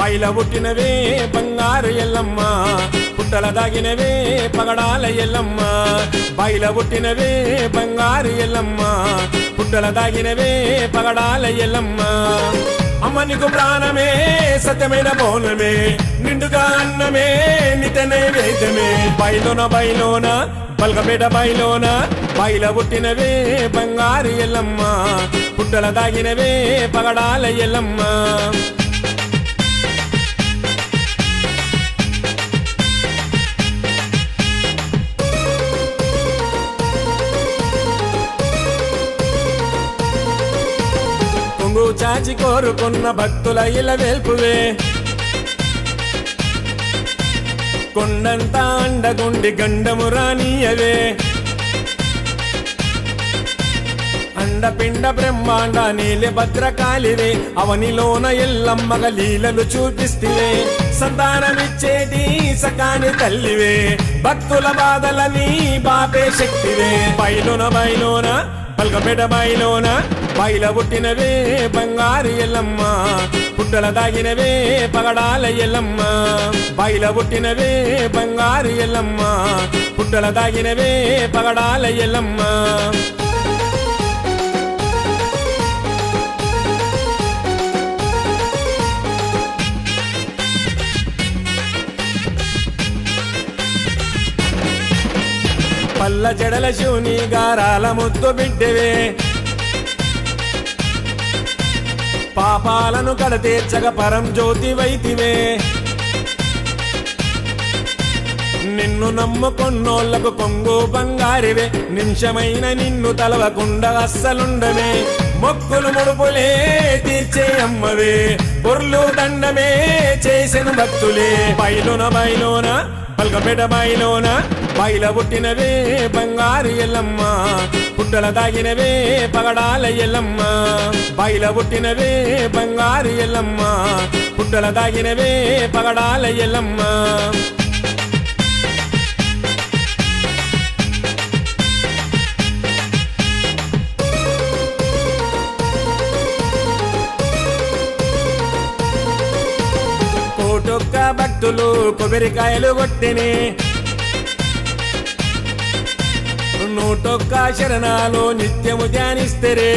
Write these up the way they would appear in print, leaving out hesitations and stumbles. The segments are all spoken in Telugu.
బాయిల పుట్టినవే బంగారు ఎల్లమ్మ పుట్టల దాగినవే పగడాల ఎల్లమ్మ బాయిల పుట్టినవే బంగారు ఎల్లమ్మ పుట్టల దాగినవే పగడాల ఎల్లమ్మ అమ్మ నీకు ప్రాణమే సత్యమైన బోనమే నిండుగా అన్నమే నిత నైవేద్యమే బయలోన బల్గపేట బయలోన బాయిల పుట్టినవే బంగారు ఎల్లమ్మ పుట్టల దాగినవే పగడాల ఎల్లమ్మ చాచి కోరుకున్న భక్తుల ఇల వేల్పువే కొండంతా అండగుండి గండము రానియవే అండపిండ బ్రహ్మాండ నీలి భద్రకాళివే అవనిలోన ఎల్లమ్మగ లీలలు చూపిstiవే సంతానమిచ్చేటి సకాని తల్లివే భక్తుల బాధలని బాపే శక్తివే బయలోన బల్గపేట బయలోన బాయిల పుట్టినవే బంగారు ఎల్లమ్మ పుట్టల దాగినవే పగడాల ఎల్లమ్మ బాయిల పుట్టినవే బంగారు ఎల్లమ్మ పుట్టల దాగినవే పగడాల ఎల్లమ్మ పల్ల జడల శివుని గారాల ముద్దు బిడ్డవే పాపాలను కడతీర్చగ పరం జ్యోతి వైతివే నిన్ను నమ్ముకొన్నోళ్లకు కొంగు బంగారివే నిమిషమైన నిన్ను తలవకుండా అస్సలుండవే మొక్కులు ముడుపులే తీర్చే అమ్మవే పొర్లు దండమే చేసిన భక్తులే బయలోన బల్గపేట బయలోన బాయిల పుట్టినవే బంగారు ఎల్లమ్మ పుట్టల దాగినవే పగడాల ఎల్లమ్మ బాయిల పుట్టినవే బంగారు ఎల్లమ్మ పుట్టల దాగినవే పగడాల ఎల్లమ్మ కోటొక్క భక్తులు కొబ్బరికాయలు కొట్టిని నూటొక్క శరణాలు నిత్యము ధ్యానిస్తరే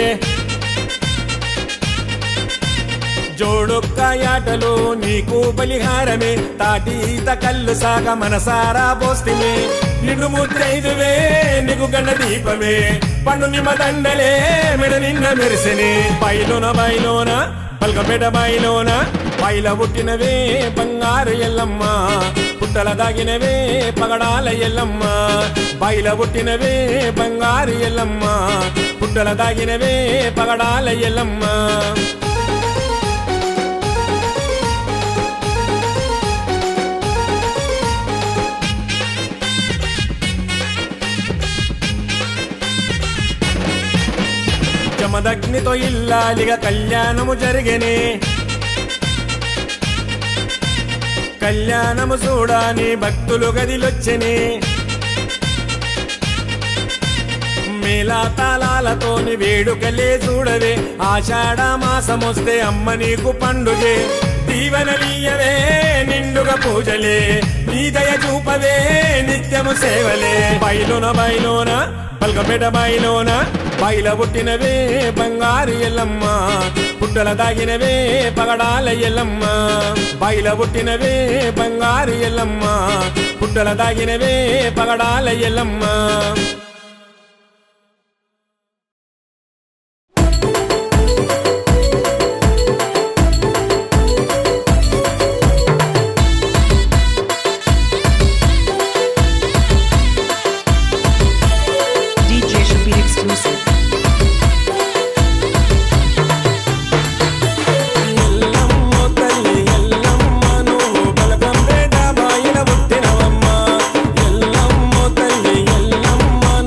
జోడొక్క యాటలు నీకు బలిహారమే తాటీత కళ్ళు సాగ మనసారా పోస్తిమే నిన్ను ముద్రైదువే నీకు గండ దీపమే పండు నిమ్మ దండలే మెడ నిన్న మెరిసెనే బయలోన బల్గపేట బయలోన బాయిల పుట్టినవే బంగారు ఎల్లమ్మ పుట్టల దాగినవే పగడాల ఎల్లమ్మ బాయిల పుట్టినవే బంగారు ఎల్లమ్మ పుట్టల దాగినవే పగడాల ఎల్లమ్మ జమదగ్నితో ఇల్లాలిగా కళ్యాణము జరిగనే కళ్యాణము చూడాని భక్తులు గదిలొచ్చనే మేళా తాళాలతోని వేడుకలే చూడవే ఆషాఢ మాసమొస్తే అమ్మ నీకు పండుగే దీవెనలీయవే నిండుగా పూజలే నీ దయ చూపవే నిత్యము సేవలే బయలోన బల్గపేట బయలోన బాయిల పుట్టినవే బంగారు ఎల్లమ్మ పుట్టల దాగినవే పగడాల ఎల్లమ్మ బాయిల పుట్టినవే బంగారు ఎల్లమ్మ పుట్టల దాగినవే పగడాల ఎల్లమ్మ ఎల్లమ్మ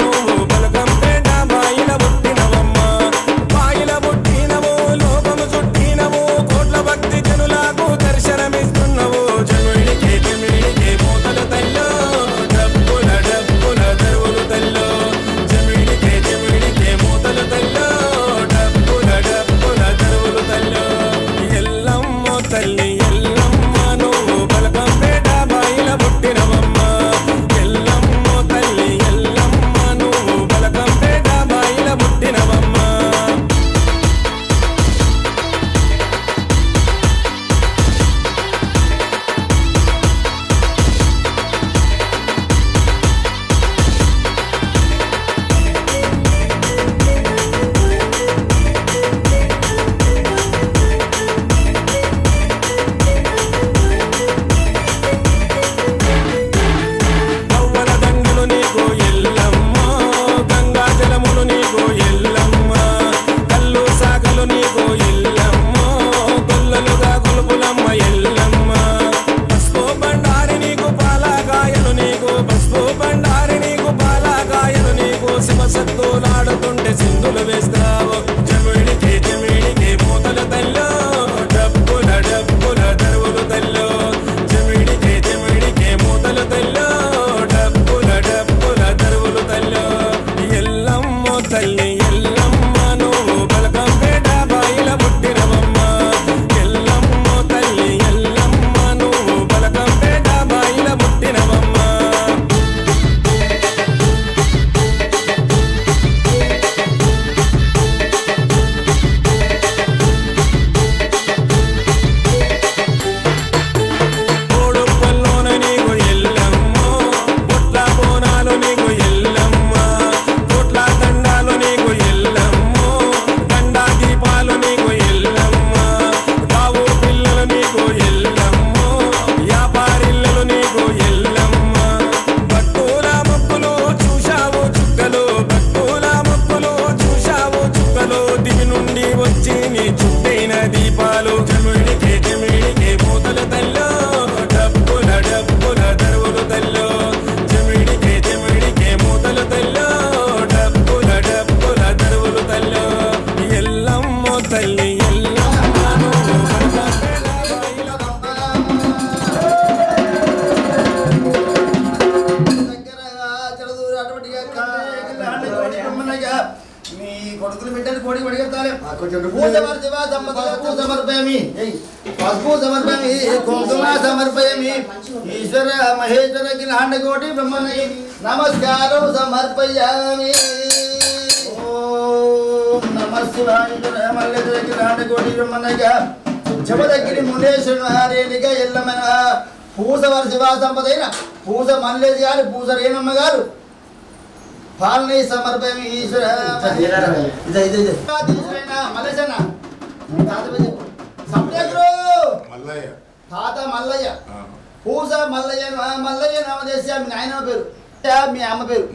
సమర్పయామి పసుపు సమర్పయామి కుంకుమ సమర్పయామి ఈశ్వర మహేశ్వర కిలాండకోటి బ్రహ్మణి నమస్కారం సమర్పయామి ఓం నమః శివాయ మల్లేశ్వర కిలాండకోటి బ్రహ్మణిగా జమదగిరి మునేశ్వర రేణిక ఎల్లమన పూసవారి శివా సంపదైన పూస మల్లేశ్ గారు పూస రేణమ్మ గారు పాలనీ సమర్పయామి ఈశ్వర మల్లేశన్న తాత మల్లయ్య పూస మల్లయ్య మల్లయ్య నామదేశ మీ నాయన పేరు మీ అమ్మ పేరు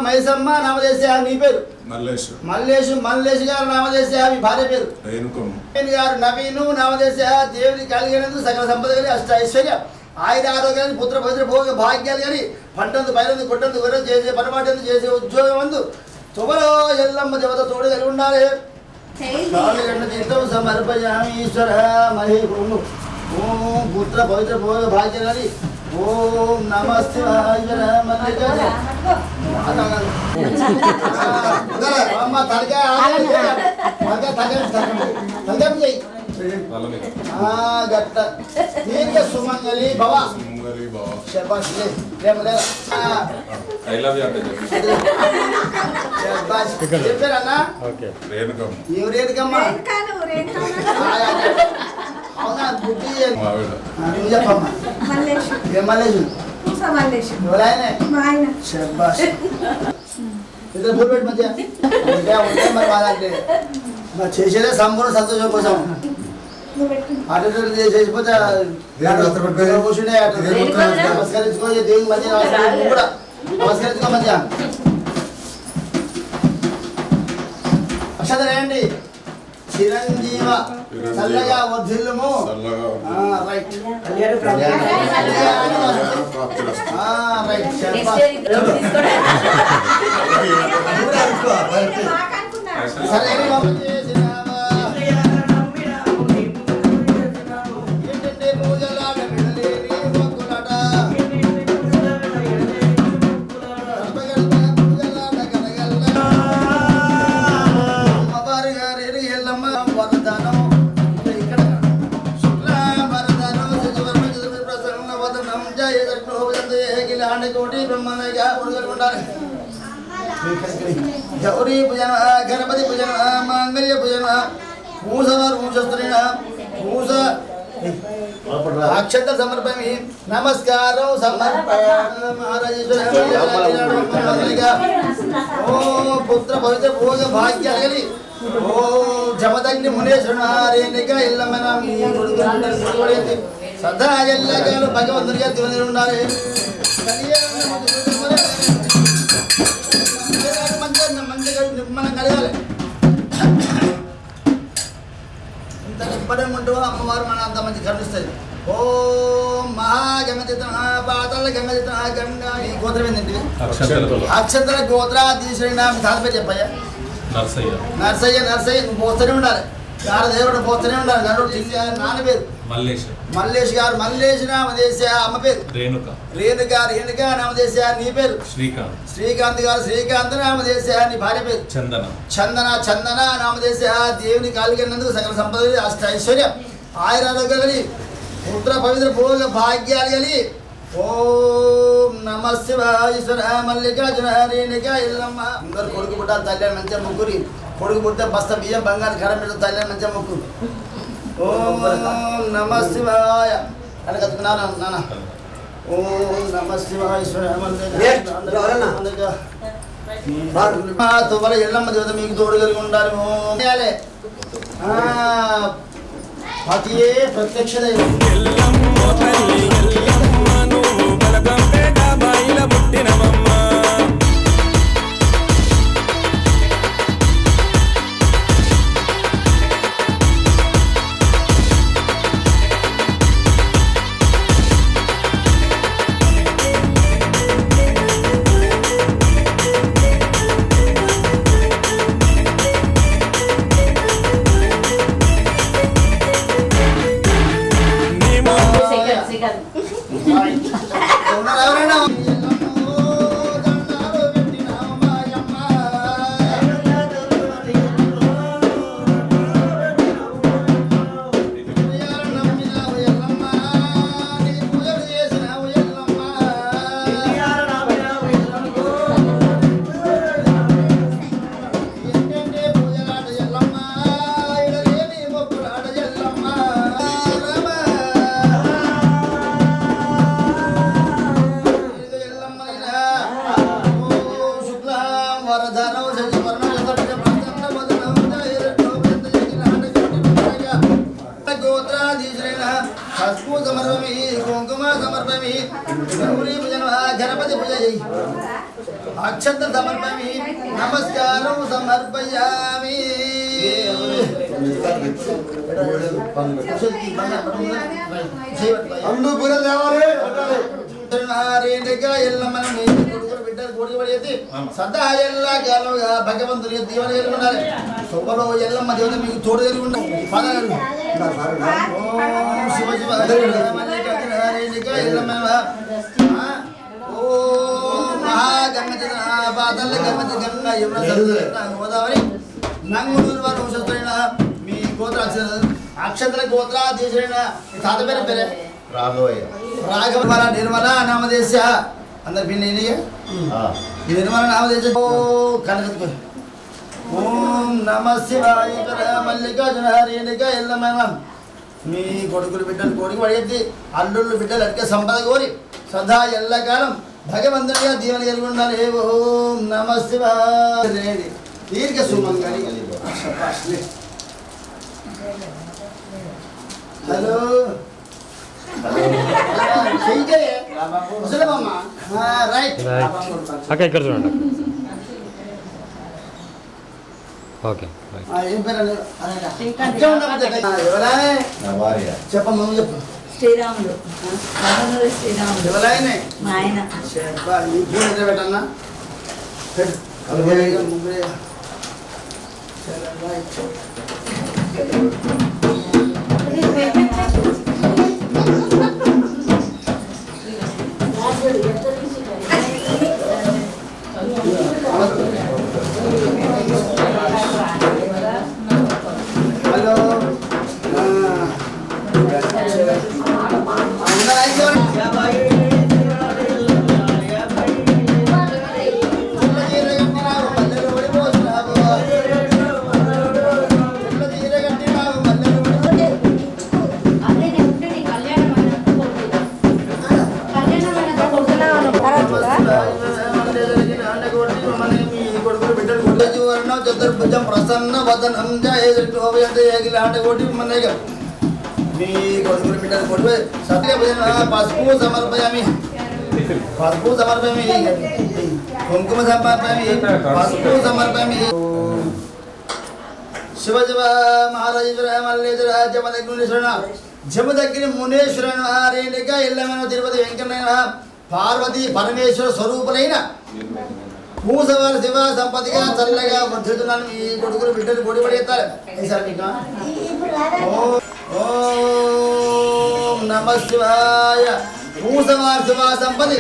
మైసమ్మ నామదేశ నీ పేరు మల్లేష్ గారు నామదేశ మీ భార్య పేరు గారు నవీను నామదేశ దేవుని కలిగినందుకు సకల సంపద కలిగి అష్ట ఐశ్వర్య ఆయుధ ఆరోగ్యాన్ని పుత్ర పవిత్ర భోగ భాగ్యాలు కానీ పంటందు బయలందు కొట్టందు గుర్రం చేసే పరమాటందు చేసే ఉద్యోగం అందు తుమలో ఎల్లమ్మ దేవత తోడు కలిగి ఉండాలి తీర్థం సమర్పయామి ఈశ్వర మహేశ్వరుడు ఓం పుత్ర పవిత్ర భోగ భాగ్యాలు కానీ ఓం నమస్తే గట్ట దీర్ఘ సుమంగళి భవ చెప్పారన్నా రేణుకమ్మ అవునా బుద్ధి చెప్పమ్మా ఇద్దరు పూలు పెట్టి మంచిగా ఉంటే మరి వాళ్ళంటే మరి చేసేదే సంపూర్ణ సంతోషం కోసం అటు చేసిపోతే కూర్చుంటే నమస్కరించుకో దేవుని మంచిగా కూడా నమస్కరించుకో మంచిగా అక్షత రేయండి చిరంజీవ చల్లగా వర్ధిల్లుము రైట్ సరే గౌరీ పూజన గణపతి పూజన మాంగళ్య పూజన పూసవారు పూజస్త్రీణ పూస అక్షత సమర్పయామి నమస్కారం సమర్పయామి ఓ పుత్ర పవిత్ర భోగ భాగ్యాలి ఓ జమదగ్ని మునేశ్వర రేణిక ఇల్లమ్మన సదా ఎల్లగాలు భగవంతుడిగా తివని ఉండాలి మనం కలగాలి ఇంత నిబ్బరంగా ఉంటుందో అమ్మవారు మన అంత మంచి కరుణిస్తుంది ఓం మహాగమచిత పాతల గమచిత గంగా ఈ గోత్రం ఏంటంటే అక్షతల గోత్రాధీశ్వరి తాతపై చెప్పయ్యా నర్సయ్య నువ్వు పోస్తూనే ఉండాలి గారు దేవుడు పోస్తూనే ఉండాలి గరుడు నాన్న పేరు మల్లేష్ గారు మల్లేష్ నామదేశ అమ్మ పేరు రేణుక నామదేశ నీ పేరు శ్రీకాంత్ గారు శ్రీకాంత్ నామదేశ నీ భార్య పేరు చందన నామదేశ దేవుని కాలిగినందుకు సకల సంపద అష్ట ఐశ్వర్యం ఆయురారోగ్యం కలిగి పుత్ర పవిత్ర భోగ భాగ్యాలు కలిగి ఓం నమః శివాయ ఈశ్వర మల్లికార్జున రేణుక ఎల్లమ్మ అందరు కొడుకు పుట్టాలి తల్లి మంచిగా ముగ్గురి కొడుకు పుట్టే బస్త బియ్యం బంగారు కరం మీద తల్లి మంచిగా ముగ్గురు ఓం నమః శివాయ అని కదుకున్నాను నాన్న ఓం నమః శివాయ ఈశ్వర తువల ఎల్లమ్మ దేవత మీకు తోడు కలిగి ఉండాలి పతియే ప్రత్యక్ష దైవం చెయ్యి అక్షంత సమర్పయామి నమస్కారం సమర్పయామి అందు గురలు తేవాలి సదా ఎల్లా కాలంగా భగవంతుని దీవెన కలిగి ఉండాలి సొప్పలో ఎల్లమ్మ దేవత మీకు తోడు కలిగి ఉండాలి శివ శివ ఎల్లమ్మ పాతల్ల గంగ గంగా యమున గోదావరి నంగునూరు వారు వంశస్థులైన మీ గోత్ర అక్షంతల గోత్ర దేశైన మీ తాత పేరు పేరే రాఘవ నిర్మల నామదేశ అందరు పిల్లగా నిర్మల నామదేశ కనక ఓం నమ శివాయ మల్లికార్జున రేణుక ఎల్లమ్మ మీ కొడుకులు బిడ్డలు కోరిక పడిగెత్తి అల్లుళ్ళు బిడ్డలు అడిగే సంపద కోరి సదా ఎల్లకాలం భగవంతుడిగా దీవెన కలిగి ఉండాలి ఓం నమ శివాయ దీర్ఘ సుమంగళి హలో రైట్ అక్క ఇక్కడ చూడండి ఓకే ఏం పేరు చెప్పమ్మా చెప్పు శ్రీరాములు శ్రీరాములు ఎవరైనా మా ఆయన ఈ పూలు ఎక్కడ పెట్టన్నా హలో చతుర్భుజం ప్రసన్న వదనం జయగిలాంటి మనగా మీ కొడుకులు బిడ్డలు కొడుకు సత్య పసుపు సమర్పయామి పసుపు సమర్పయామి కుంకుమ సమర్పయామి పసుపు సమర్పయామి శివ శివ మహారాజేశ్వర మల్లేశ్వర జమదగ్నేశ్వర జమదగ్ని మునేశ్వర రేణుక ఎల్లమైన తిరుపతి వెంకటనారాయణ పార్వతి పరమేశ్వర స్వరూపులైన పూసవారి శివ సంపతిగా చల్లగా వర్ధిల్లుతున్నాను మీ కొడుకులు బిడ్డలు కొడి పడేస్తారు ఈసారి మీకు ఓం నమ శివాయ పూసవారి శివ సంపతి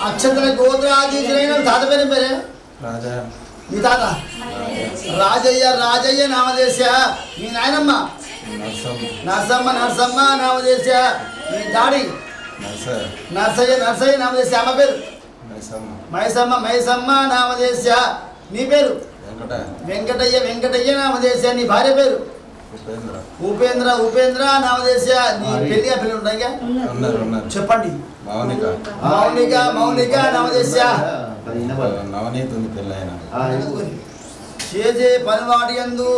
అక్షంతల గోత్రాధీశులైన తాత పేరు పేరే మీ తాత రాజయ్య రాజయ్య నామదేశ మీ నాయనమ్మ నరసమ్మ నరసమ్మ నామదేశ మీ డాడీ నర్సయ్య నర్సయ్య నామదేశ అమ్మ పేరు మైసమ్మ మైసమ్మ నామదేశ నీ పేరు వెంకటయ్య వెంకటయ్య నామదేశ నీ భార్య పేరు ఉపేంద్ర ఉపేంద్ర నామదేశ నీ పెళ్లిగా పిల్లలు ఉంటాయి చెప్పండి మౌనిక మౌనిక నామదేశ చేసే పనివాడి యందు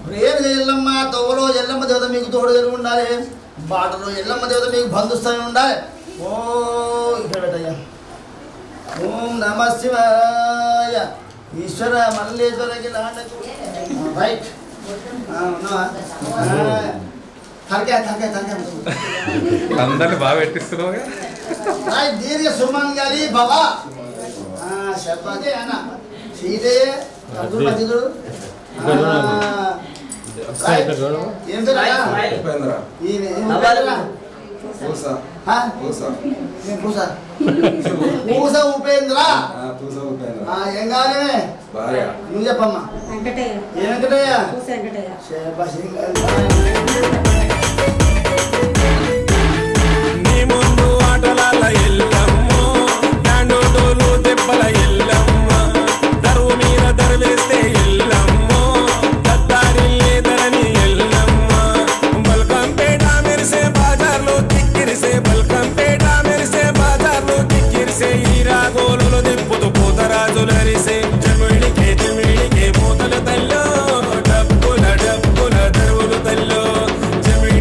ప్రేరు ఎల్లమ్మ తోవలో ఎల్లమ్మ దేవత మీకు తోడు కలిగి ఉండాలి బాటలో ఎల్లమ్మ దేవత మీకు బంధుస్థాయి ఉండాలి ఓ ఇక్కడ పెట్టయ్యా ఓం నమ శివాయ ఈశ్వర మల్లేశ్వరకి రైట్ అందరిని బాగా పెట్టిస్తున్నావు దీర్ఘ సుమంగళి భవ శబ్దే అన్న సీతే అర్జునుడు ఏం పూస ఉపేంద్ర ఏం కావాలే నువ్వు చెప్పమ్మా ఏ వెంకటయ్య నీ ముందు ఆటలాల ఎల్లమ్మ డాండు డోలు దెబ్బల ఎల్లమ్మ దరువు మీద దరువేస్తే ఎల్లమ్మ దత్తారి లేదరని ఎల్లమ్మ బల్కంపేట మెరిసే బాజార్లో కిక్కిరిసే బల్కంపేట మెరిసే బాజార్లో కిక్కిరిసే ఈ రాగోలు దింపుతూ పోతరాజులరిసే జమిడికే మూతల తల్లో డబ్బుల డబ్బుల దరువులు తల్లో జమిడి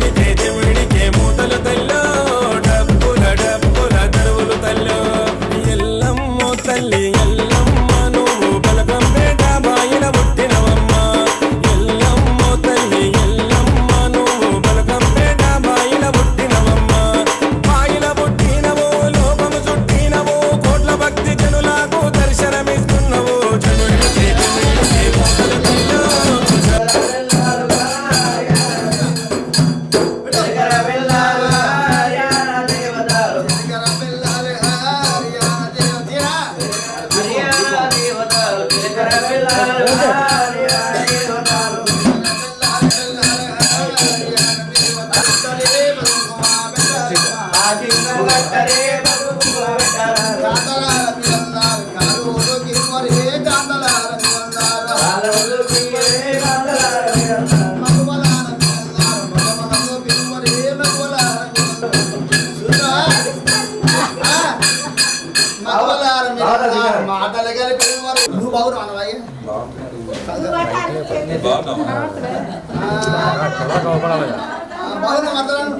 బాగున్నా మడతరాను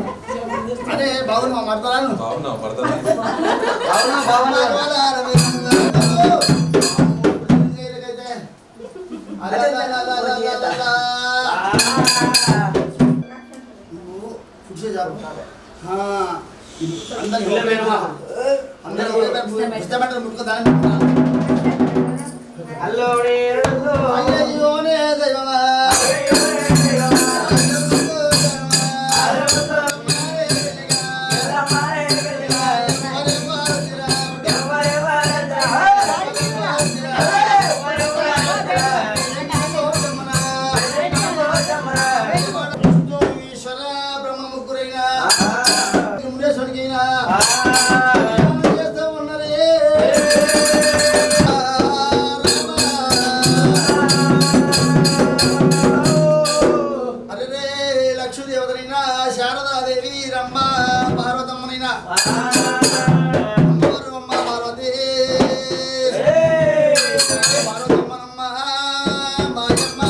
అదే బాగున్నా మడతరాను అందరూ ముట్టుకోదాన్ని అయ్యోనే దైవమా శారదాదేవి రమ్మ పార్వతమ్మనైనా అమ్మ పార్వతి పార్వతమ్మనమ్మ మాయమ్మ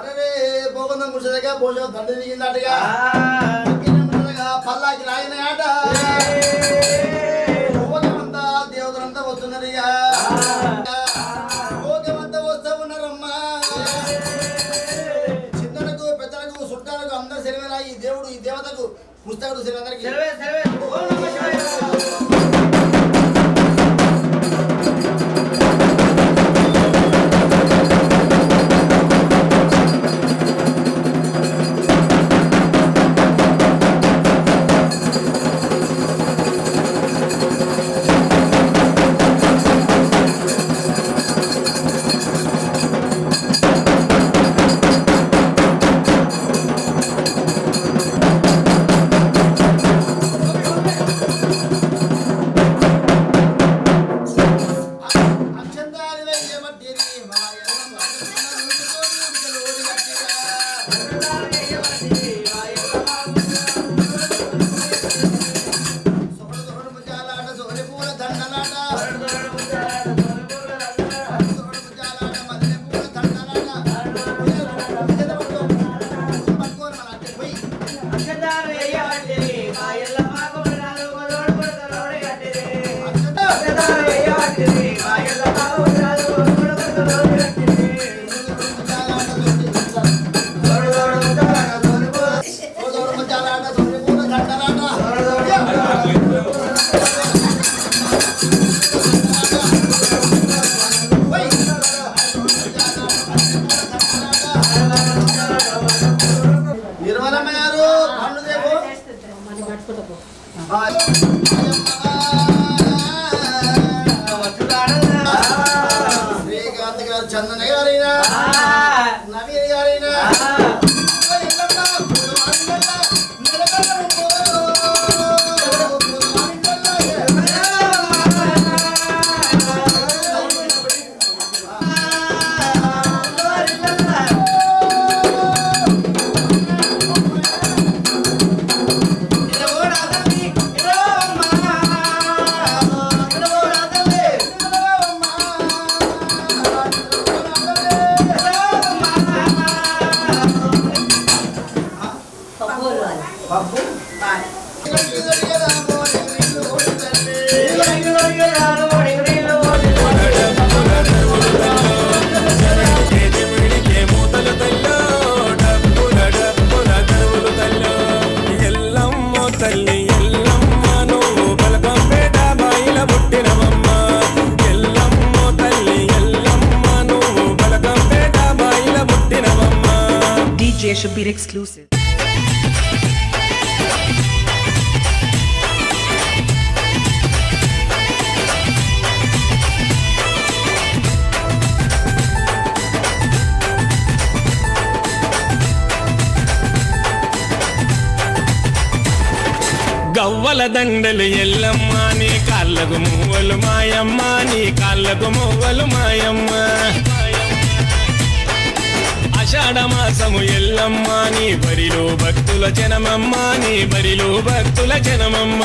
అరే భోగందం కూర్చోదగా భోజనం తండ్రి దిగిందాటగా పల్లాకి రాయిన ఆట భోగమంతా దేవతలంతా వస్తున్నదిగా భోగమంతా వస్తూ ఉన్నారమ్మా చుట్టాలకు అందరు సెలవేలా ఈ దేవుడు ఈ దేవతకు పుస్తకుడు సెలవందరికి శ్రీకాంత్ గారు చందన గారైనా నవీన్ గారైనా DJ Shabir exclusive. గవ్వల దండలు ఎల్లమ్మ నీ కాళ్ళకు మువ్వలు మాయమ్మ నీ కాళ్ళకు మువ్వలు మాయమ్మ ఆషాఢ మాసము ఎల్లమ్మ నీ బరిలో భక్తుల జనమమ్మ నీ బరిలో భక్తుల జనమమ్మ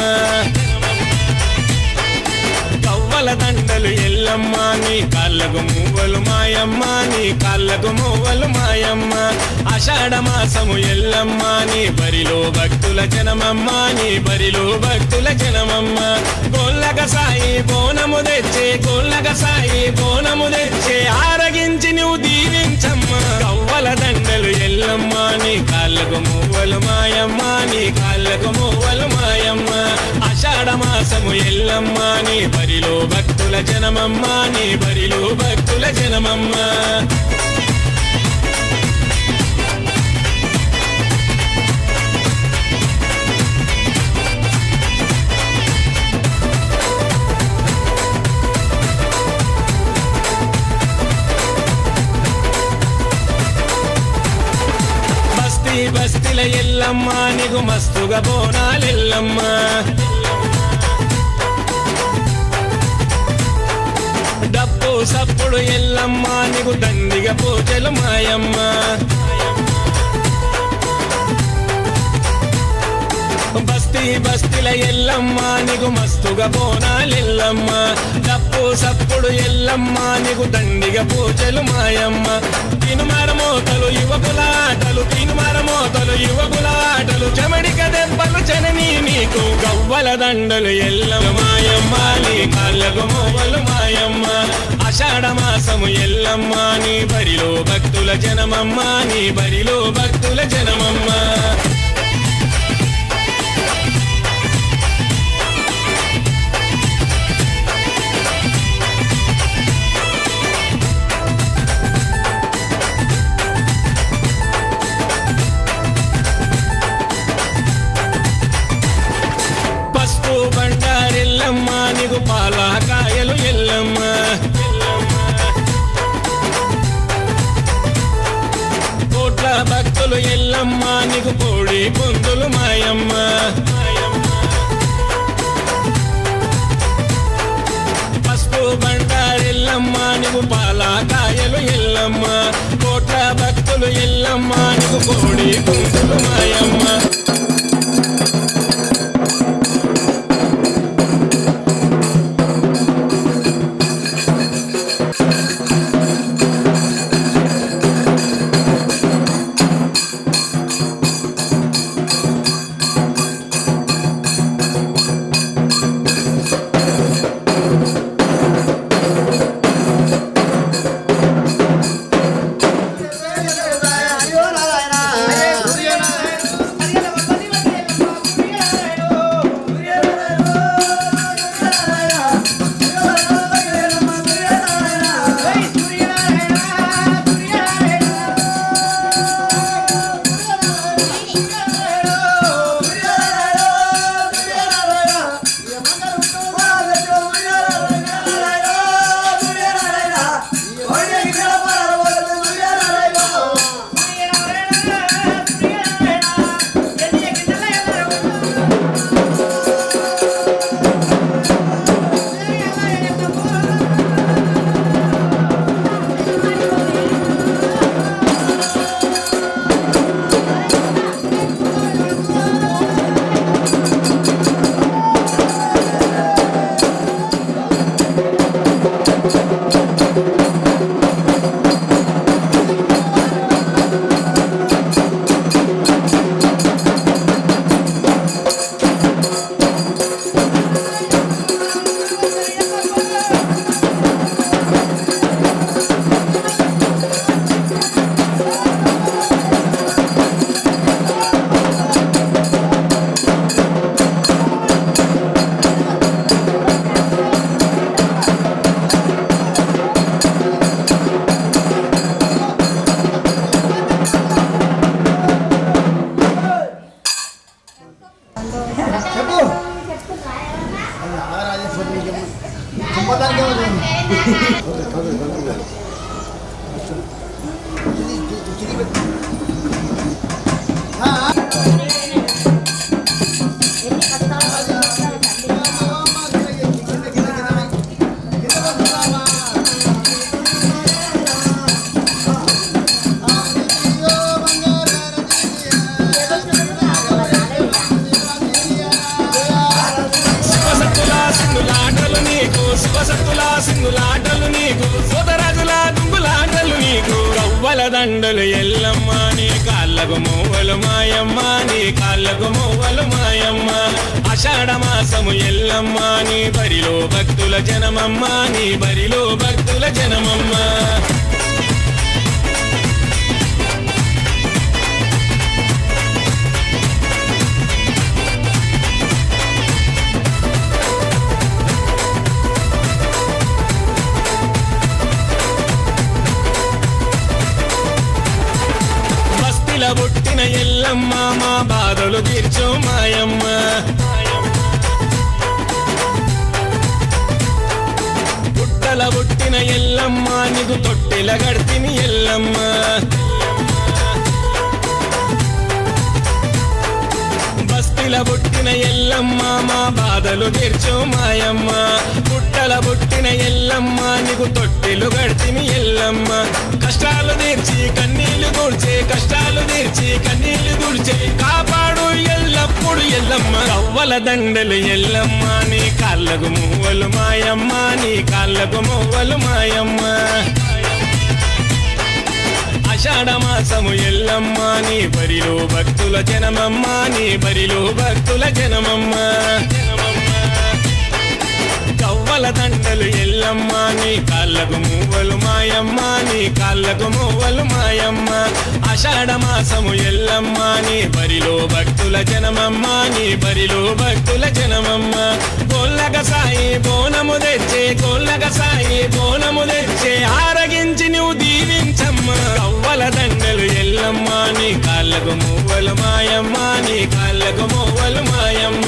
గవ్వల గవ్వల దండలు ఎల్లమ్మ నీ కాళ్ళకు మువ్వలు మాయమ్మ నీ కాళ్ళకు మువ్వలు మాయమ్మ ఆషాఢ మాసము ఎల్లమ్మ నీ బరిలో భక్తుల జనమమ్మ నీ బరిలో భక్తుల జనమమ్మ గోళ్ళక సాయి బోనము తెచ్చే గోళ్ళక సాయి బోనము తెచ్చే ఆరగించి నువ్వు దీవించమ్మ గవ్వల దండలు ఎల్లమ్మ నీ కాళ్ళకు మువ్వలు మాయమ్మ నీ కాళ్ళకు మువ్వలు మాయమ్మ ఆషాఢ మాసము ఎల్లమ్మ నీ బరిలో భక్తుల జనమమ్మ నీ బరిలో భక్తుల జనమమ్మ బస్తిల ఎల్లమ్మ నీకు మస్తుగా బోనాలెల్లమ్మ డప్పు సప్పుడు ఎల్లమ్మ నీకు దండిగా పూజలు మాయమ్మ బస్తిల ఎల్లమ్మ నీకు మస్తుగా బోనాలెల్లమ్మ డప్పు సప్పుడు ఎల్లమ్మ నీకు దండిగా పూజలు మాయమ్మ తినుమరమోతలు యువకుల ఆటలు తినుమరమోతలు యువకుల ఆటలు చెమడిక దెబ్బలు జనని నీకు గవ్వల దండలు ఎల్లమ్మ మాయమ్మ నీ కాళ్ళకు మోవలు మాయమ్మ ఆషాఢ మాసము ఎల్లమ్మ నీ బరిలో భక్తుల జనమమ్మ నీ బరిలో భక్తుల జనమమ్మ బండారెల్లమ్మ నీకు పాలకాయలు ఎల్లమ్మ కోట్ల భక్తులు ఎల్లమ్మ నీకు కోడి పొందులు మాయమ్మ పసుపు బండారెల్లమ్మ నీకు పాలకాయలు ఎల్లమ్మ కోట్ల భక్తులు ఎల్లమ్మ నీకు కోడి పొందులు మాయమ్మ దండలు ఎల్లమ్మ నీ కాళ్ళకు మువ్వలు మాయమ్మ నీ కాళ్ళకు మువ్వలు మాయమ్మ ఆషాఢ మాసము ఎల్లమ్మ నీ బరిలో భక్తుల జనమమ్మ నీ బరిలో భక్తుల జనమమ్మ పుట్టిన ఎల్లమ్మ మా బాధలు తీర్చు మాయమ్మ పుట్టల పుట్టిన ఎల్లమ్మ నీకు తొట్టెల గడితిని ఎల్లమ్మ బస్తిల పుట్టిన ఎల్లమ్మ మా బాధలు తీర్చు మాయమ్మ పుట్టల పుట్టిన ఎల్లమ్మ నీకు తొట్టెలు గడితిని ఎల్లమ్మ కష్టాలు తీర్చి కన్నీళ్లు దూడ్చే కష్టాలు తీర్చి కన్నీళ్లు దూడ్చే కాపాడు ఎల్లప్పుడు ఎల్లమ్మ రవ్వల దండలు ఎల్లమ్మ నీ కాళ్ళకు మువ్వలు మాయమ్మ నీ కాళ్ళకు మువ్వలు మాయమ్మ ఆషాఢ మాసము ఎల్లమ్మ నీ బరిలో భక్తుల జనమమ్మ నీ బరిలో భక్తుల జనమమ్మ కవ్వల దండలు ఎల్లమ్మ నీ కాళ్ళకు మువ్వలు మాయమ్మ నీ కాళ్ళకు మువ్వలు మాయమ్మ ఆషాఢ మాసము ఎల్లమ్మ నీ బరిలో భక్తుల జనమమ్మ నీ బరిలో భక్తుల జనమమ్మ గోల్లగ సాయి బోనము తెచ్చే గోల్లగ సాయి బోనము తెచ్చే ఆరగించి నువ్వు దీవించమ్మ కవ్వల దండలు ఎల్లమ్మ నీ కాళ్ళకు మువ్వలు మాయమ్మ నీ కాళ్ళకు మువ్వలు మాయమ్మ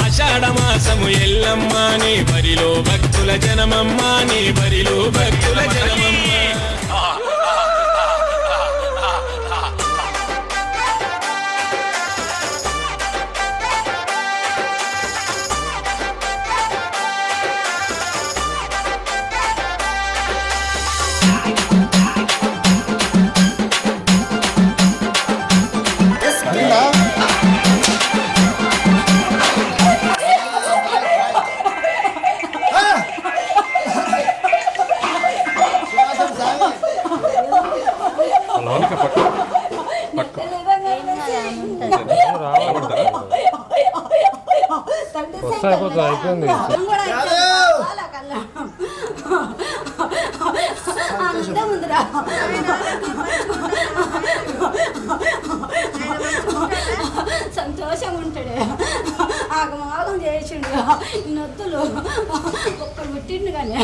ఆషాఢ మాసము ఎల్లమ్మ నీ బరిలో భక్తుల జనమమ్మ నీ బరిలో భక్తుల జనమమ్మ అయిపోయింది సంతోషంగా ఉంటాడు ఆగమాగం చేసిండు నొత్తులు ఒక్కడు పుట్టిండు కానీ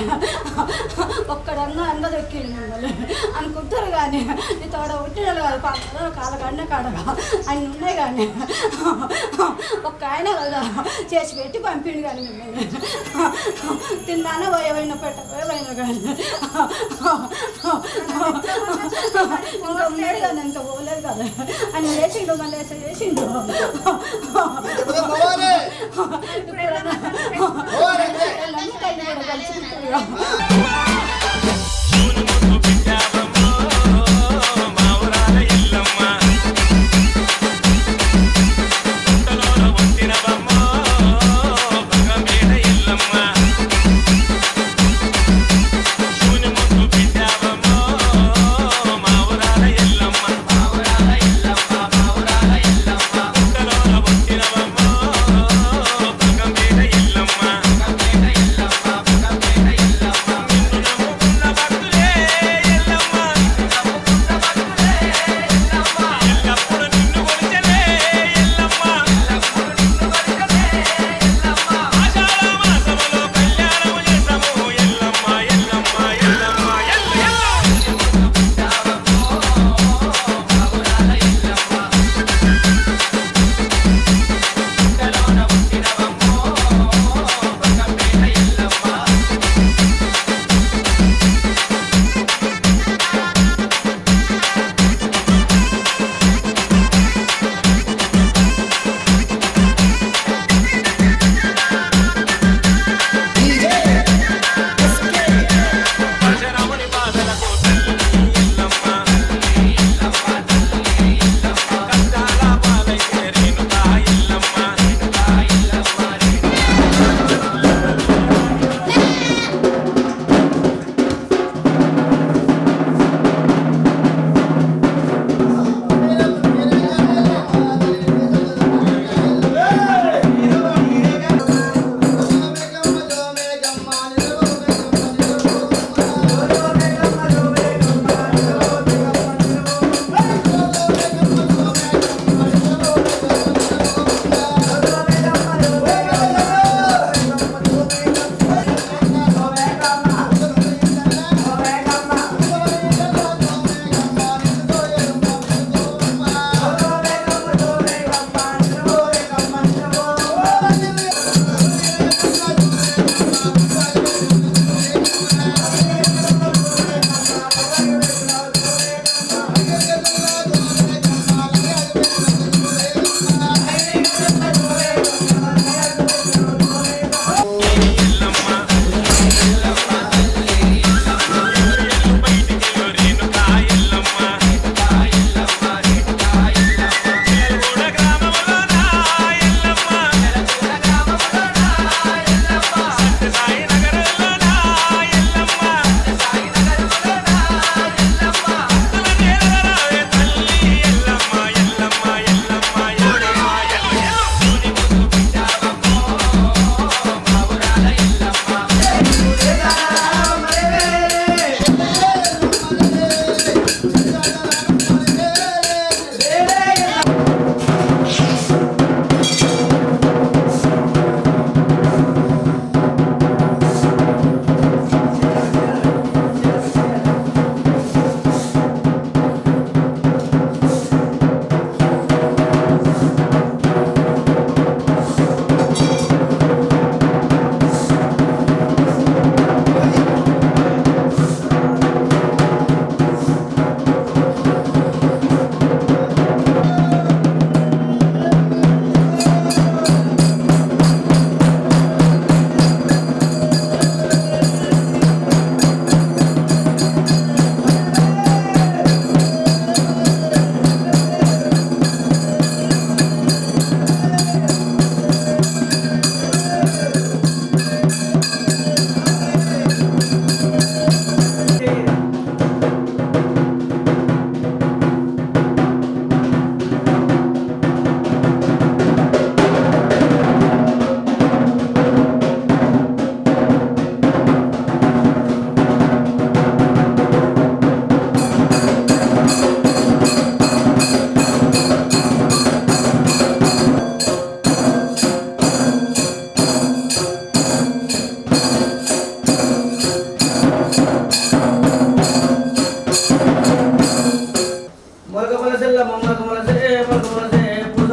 ఒక్కడన్నా అందదొక్కిండు మిమ్మల్ని అనుకుంటారు కానీ నీ తోడ పుట్టినలు కాదు పాప కాలకన్నా కాడగా ఆయన ఉన్నాయి కానీ ఒక్క ఆయన కదా చేసి పెట్టి పంపిండు కానీ మిమ్మల్ని తిన్నానా పోయేవైనా పెట్టకపోయేవైనా కానీ ఇంకా ఉన్నాడు కదా ఇంకా పోలేదు కదా ఆయన లేచిండు మళ్ళీ చేసిండు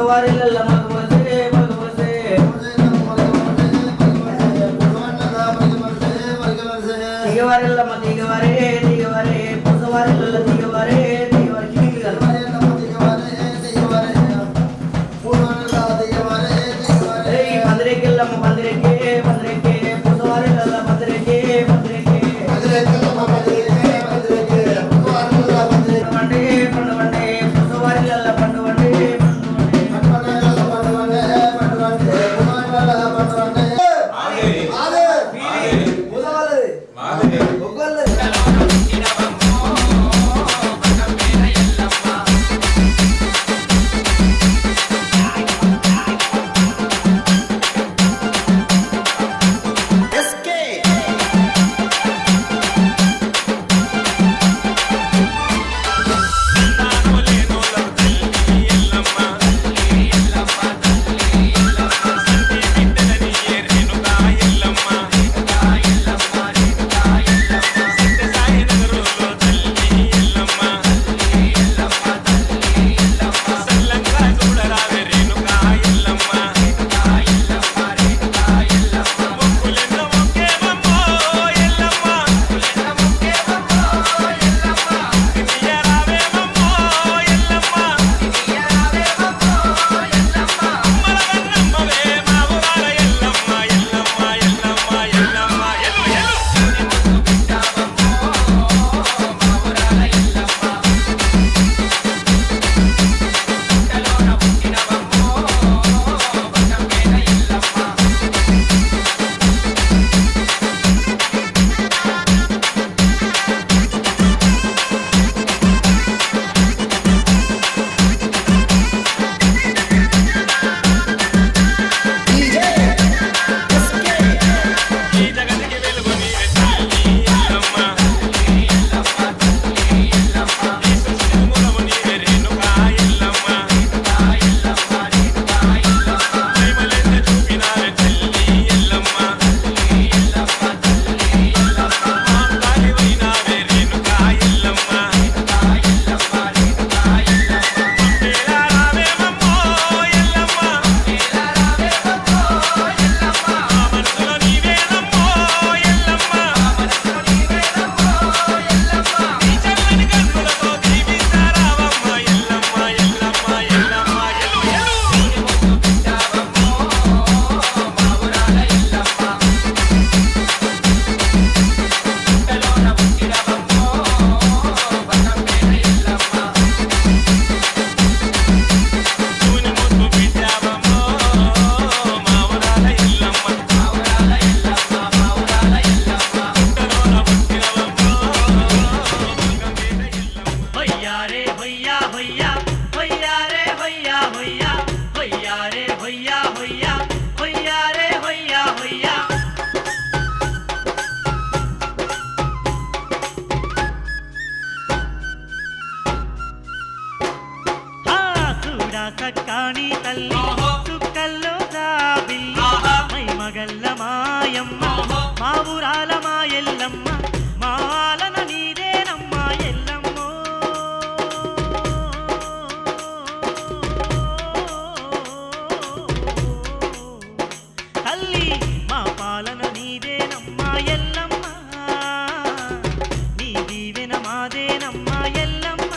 పొసవారిల్ల మగవసే మగవసే దిగవారిల్లమ్మ దిగవారే దిగవారే పొసవారిల్ల దిగవారే దిగవారి కిందికి పందిరెక్కిల్లమ్మ పందిరెక్కే పందిరెక్కే పొసవారిల్ల పందిరెక్కే పందిరెక్కే పండువండే పండువండే పొసవారిల్ల పండువండే సక్కాని తల్లి చుక్కల్లో జాబిల్లి మై మగల్ల మాయమ్మ మా ఊరాల మా ఎల్లమ్మ మాలన నీదేనమ్మ ఎల్లమ్మో తల్లి మా పాలన నీదేనమ్మ ఎల్లమ్మ నీ దీవెన మాదేనమ్మ ఎల్లమ్మ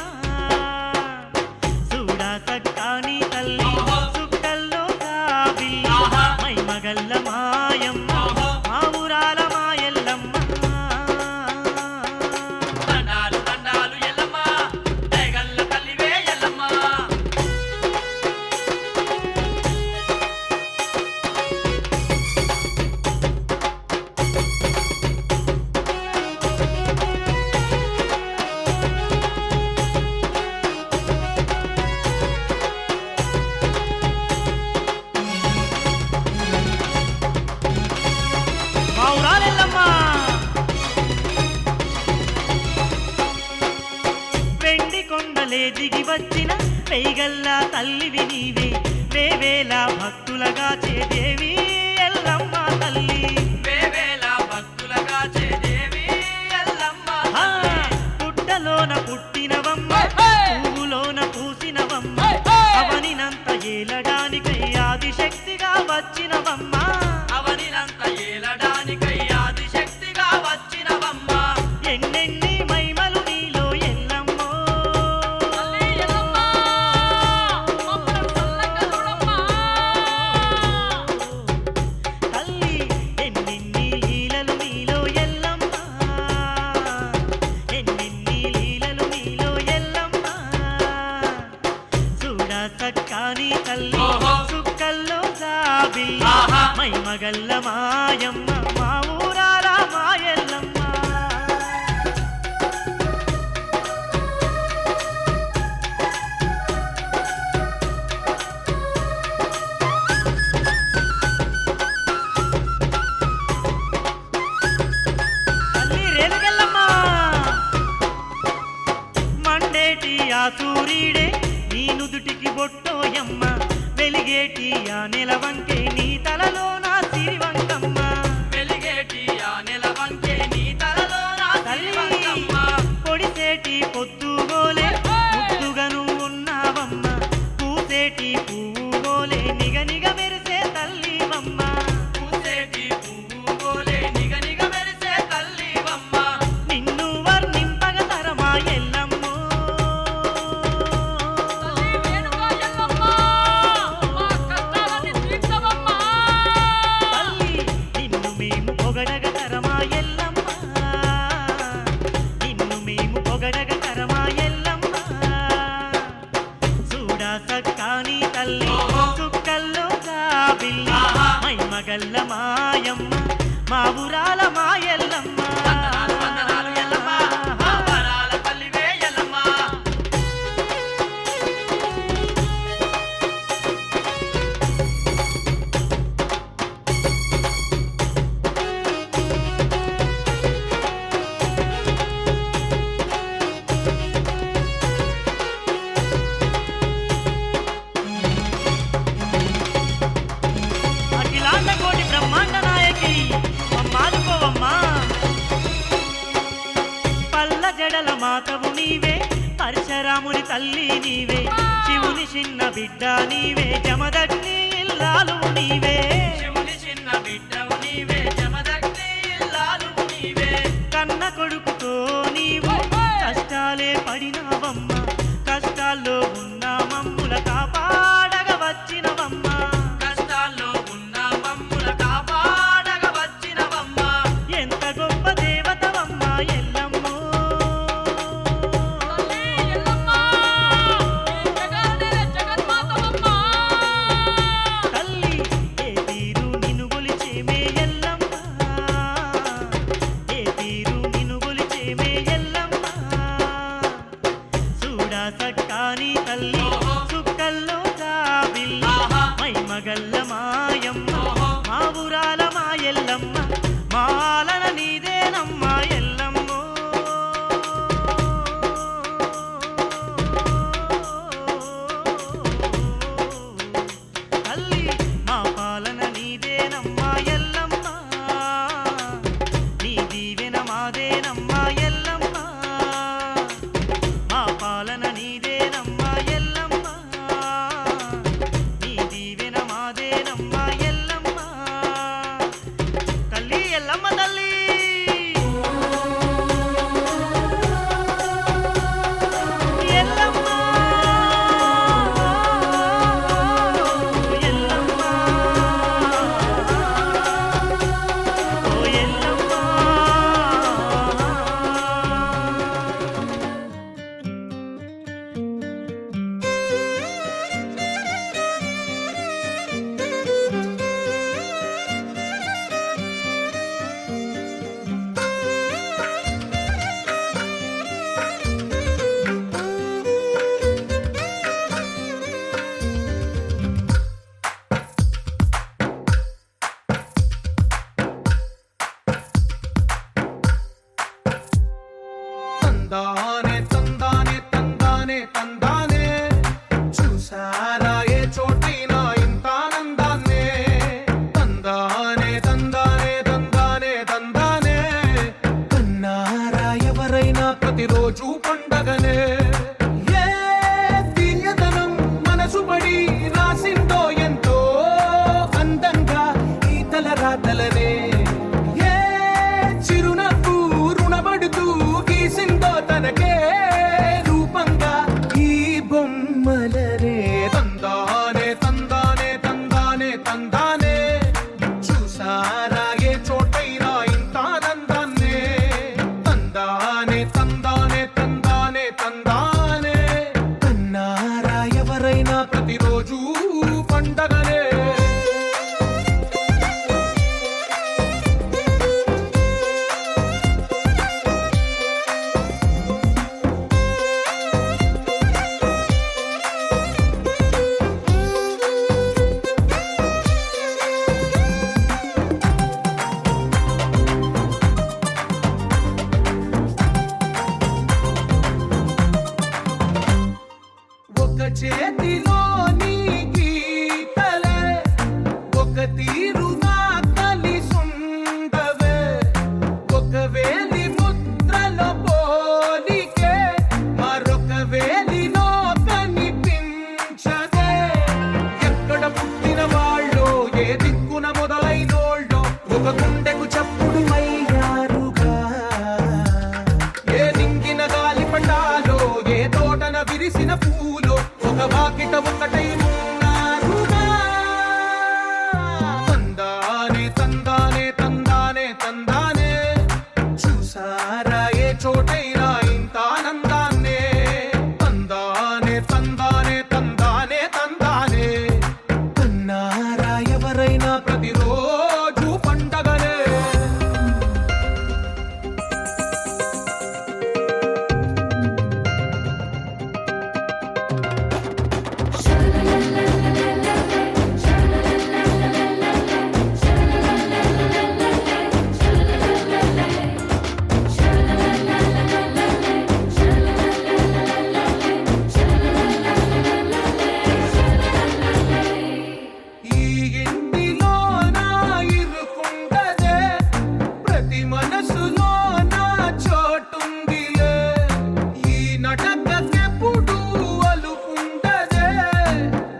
సక్కాని తల్లి చుక్కల్లో జాబిల్లి మై మగల్ల మాయమ్మ మా ఊరాల మా ఎల్లమ్మ దండాలు దండాలు ఎల్లమ్మ దయగల్ల తల్లివే ఎల్లమ్మ వెండి కొండలే దిగి వచ్చిన పెయిగల్లా తల్లివి నీవే వేవేల భక్తులగా చేదేవి ఎల్లమ్మ తల్లి వేవేల భక్తులగా చేదేవి ఎల్లమ్మ పుట్టలోన పుట్టినవమ్మ పువ్వులోన పూసినవమ్మ అవనినంత ఏల మగల్ల మాయమ్మ మా ఊరాల మాయల్లమ్మ. తల్లి రేణుకెళ్ళమ్మ మండేటి ఆ సూర్యుడే నీ నుదుటికి బొట్టోయమ్మ, వెలిగేటి ఆ నెలవంకే నీ తలలో నా సిరివంకమ్మ, వెలిగేటి ఆ నెలవంకే నీ తలలో నా సిరివంకమ్మ. పొడిసేటి పొద్దుగోలే ముద్దుగను ఉన్నావమ్మ, పూసేటి పువ్వుగోలే నిగ నిగ మెరిసే తల్లివమ్మ, పూసేటి పువ్వుగోలే నిగ నిగ మెరిసే తల్లివమ్మ. నిన్ను వర్ణింపగ తరమా ఎల్లమ్మో తల్లి, నిన్ను మేము పొగడగ తరమా ఎల్లమ్మ, నిన్ను మేము పొగడగ తరమా ఎల్లమ్మ. చూడా సక్కాని తల్లి చుక్కల్లో జాబిల్లి మైమగల్ల మాయమ్మ మా ఊరాల మాయల్లమ్మ. అఖిలాండ కోటి బ్రహ్మాండ నాయకి మమ్మాదుకోవమ్మా, పల్ల జడల మాతవు నీవే, పరశురాముని తల్లి నీవే, శివుని చిన్న బిడ్డ నీవే, జమదగ్ని ఇల్లాలు నీవే, శివుని చిన్న బిడ్డవు నీవే, జమదగ్ని ఇల్లాలు నీవే. కన్న కొడుకుతో నీవు కష్టాలే పడినావమ్మ, కష్టాల్లో ఉన్న మమ్ముల కాపాడగ వచ్చినవమ్మ, కష్టాల్లో ఉన్న మమ్ముల కాపాడగ వచ్చినవమ్మ. ఎంత గొప్ప దేవతవమ్మ ఎల్లమ్మో తల్లి, ఏ తీరు నిన్ను గొలిచేమే ఎల్లమ్మ, ఏ తీరు నిన్ను గొలిచేమే ఎల్లమ్మ. చూడా సక్కాని తల్లి చుక్కల్లో జాబిల్లి మైమగల్ల మాయమ్మ మా ఊరాల మాయల్లమ్మ, మాలన నీదేనమ్మా ఎల్లమ్మో. తల్లి మా పాలన నీదేనమ్మా ఎల్లమ్మ, నీ దీవెన మాదేనమ్మా ఎల్లమ్మ, మా పాలన నీదేనమ్మా ఎల్లమ్మ, నీ దీవెన మాదేనమ్మా ఎల్లమ్మ. తల్లి ఎల్లమ్మ తల్లి ఎల్లమ్మ ఎల్లమ్మ ఓ ఎల్లమ్మ. తందానే తందానే తందానే తందానే, చూసారా ఏ చోటైనా ఇంత ఆనందాన్నే. తందానే తందానే తందానే తందానే, కన్నారా ఎవరైనా ప్రతిరోజు పండగనే. ఏ తీయదనం మనసు పడి రాసిందో ఎంతో అందంగా ఈ తలరాతలనే, ఏ చిరునవ్వు రుణపడుతూ గీసిందో తనకే రూపంగా ఈ బొమ్మలనే. తందానే తందానే తందానే తందానే, చూసారా ఏ చోటైనా ఇంత ఆనందాన్నే. తందానే తందానే తందానే తందానే. చేతిలోని గీతలే ఒక తీరుగా కలిసుండవే ఒక వేలి ముద్రలో పోలికే మరొక వేలిలో కనిపించదే ఎక్కడ పుట్టిన వాళ్ళో ఏ దిక్కున మొదలైనోళ్ళో ఒక గుండెకు చప్పుడు అయ్యారుగా ఏ నింగిన గాలి పండాలో ఏ తోటన విరిసిన పూలో ఒక వాకిట ఒకటై ఉన్నారుగా తందానే తందానే తందానే తందానే చూసారా ఏ చోటైనా ఇంత ఆనందాన్నే తందానే తందానే తందానే తందానే కన్నారా ఎవరైనా ప్రతిరోజు పండగనే ఈ ఇంటిలో నా ఇరుకుండదే ప్రతి మనసులో నా చోటుందిలే ఈ నటకెప్పుడు అలుకుండదే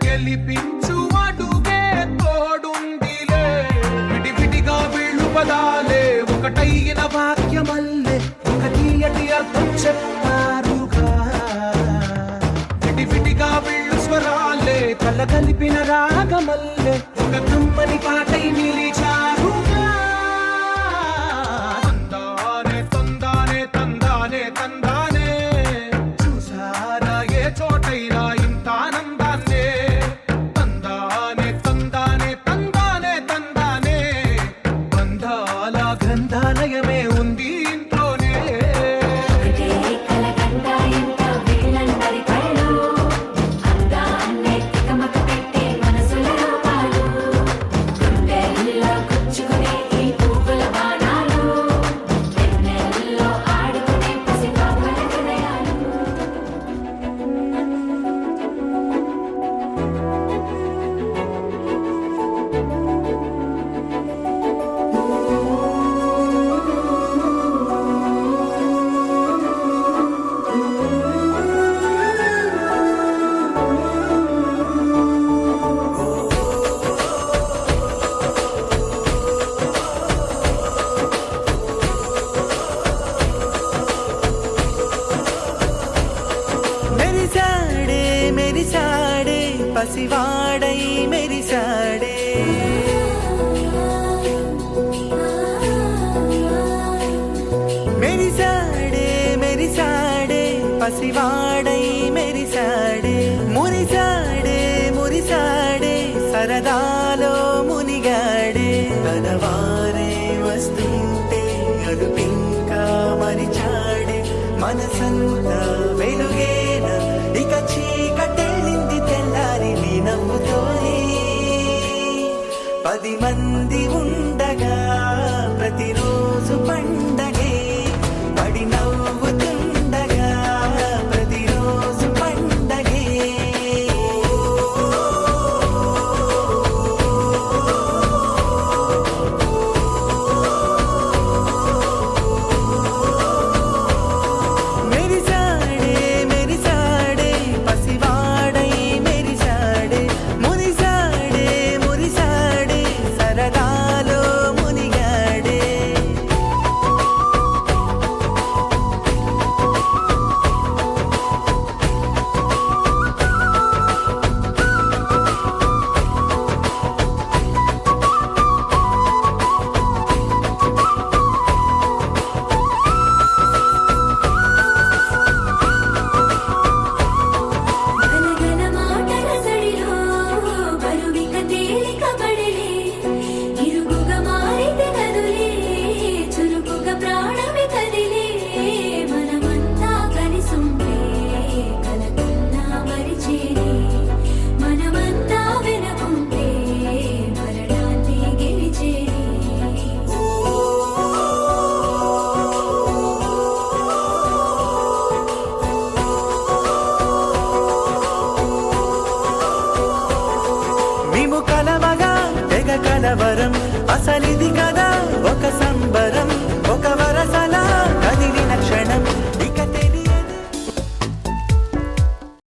గెలిపించు అడుగే తోడుందిలే విడివిడిగా వీళ్ళు పదాలే ఒకటైన వాక్యమల్లే ఒక తీయటి అర్థం చెప్పారుగా విడివిడిగా వీళ్ళు స్వరాలే కల కలిపిన రాగమల్లే ఒక కమ్మని పాటై నిలిచారుగా తందానే తందానే తందానే తందానే చూసారా ఏ చోటైనా ఇంత ఆనందాన్నే తందానే తందానే తందానే తందానే బంధాల గ్రంథాలయమే ఉంది ఇంట్లోనే మెరిసాడే మెరిసాడే పసివాడై మెరిసాడే మెరిసాడే మెరిసాడే పసివాడై మెరిసాడే మురిసాడే మురిసాడే సరదాలో మునిగాడే తన వారే వస్తుంటే అదుపింకా మరిచాడే మనసంతా వెలుగేనా ఇక చీకటెళ్ళింది తెల్లారి నీ నవ్వుతోనే 10 మంది ఉండగా ప్రతిరోజు పండగే పడి నవ్వుతుండగా ప్రతిరోజు పండగే సన్నిధి కదా